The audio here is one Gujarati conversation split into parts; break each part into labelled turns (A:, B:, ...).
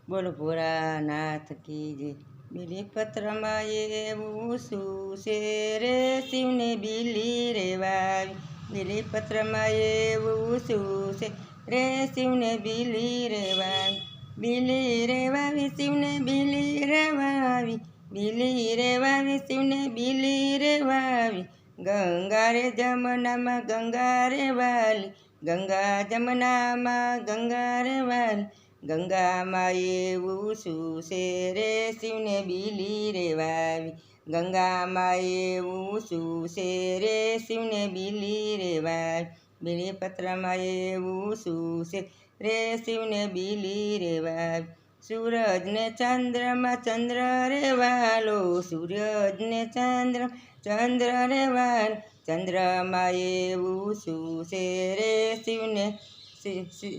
A: બોલો ભોળાનાથ કી જય. બીલીપત્રમાં એવું શું છે રે, શિવને બીલી રે વાવી. બીલીપત્રમાં એવું શું છે રે, શિવને બીલી રે વાવી. બીલી રે વાવી, શિવને બીલી રે વાવી. બીલી રે વાવી, શિવને બીલી રે વાવી. ગંગા રે જમનામાં ગંગા રે વાલી. ગંગા જમનામાં ગંગા રે વાલી. ગંગામાં એવું શું છે રે, શિવને બીલી રે વાવી. ગંગામાં એવું શું છે રે, શિવને બીલી રે વાવી. બીલીપત્રમાં એવું શું છે રે, શિવને બીલી રે વાવી. સૂરજને ચંદ્રમાં ચંદ્ર રે વાલો. સૂરજને ચંદ્ર રે વાલો. ચંદ્રમાં એવું શું છે રે,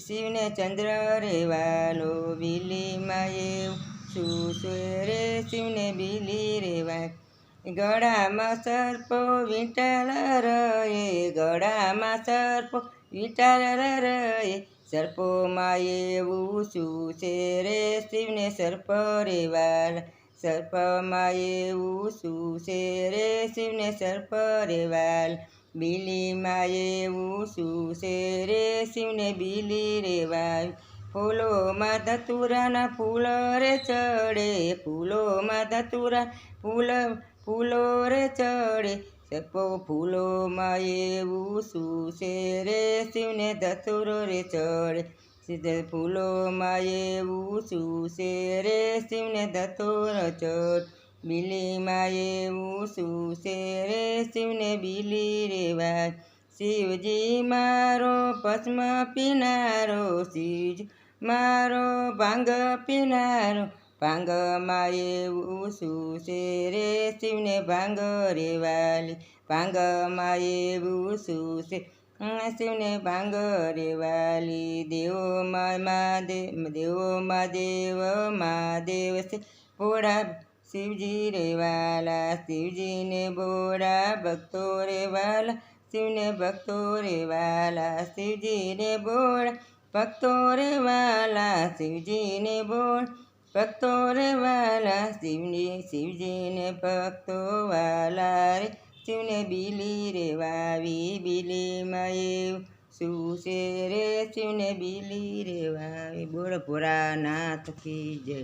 A: શિવને ચંદ્ર રે વાલો. બીલીમાં એવું શું છે રે, શિવને બીલી રે વાવી. ગળામાં સર્પો વીંટાળ રહે. ગળામાં સર્પો વીંટાળ રહે. સર્પોમાં એવું શું છે રે, શિવને સર્પ રે વાલા. સર્પમાં એવું શું છે રે, શિવને સર્પ રે વાલા. બીલીમાં એવું શું છે રે, શિવને બીલી રે વાવી. ફૂલોમાં ધતુરાના ફૂલ રે ચડે. ફૂલોમાં ધતુરા ફૂલો રે ચડે. સર્પો ફૂલોમાં એવું શું છે રે, શિવને ધતુરો રે ચડે. ફૂલોમાં એવું શું છે રે, શિવને ધતુરો ચડે. બીલીમાં એવું શું છે રે, શિવને બીલી રે વાવી. શિવજી મારો ભસ્મ પીનારો. શિવજી મારો ભાંગ પીનારો. ભાંગમાં એવું શું છે રે, શિવને ભાંગ રે વાલી. ભાંગમાં એવું શું છે, શિવને ભાંગ રે વાલી. દેવોમાં દેવ મહાદેવ છે ભોળા શિવજી રે વાલા. શિવજીને ભોળા ભક્તો રે વાલા. શિવને ભક્તો રે વાલા. શિવજીને ભોળા ભક્તો રે વાલા. શિવજીને ભોળા ભક્તો રે વાલા. શિવજીને ભક્તો વાલા રે, શિવને બીલી રે વાવી. બીલીમાં એવું શું છે રે, શિવને બીલી રે વાવી. બોલો ભોળાનાથ કી જય.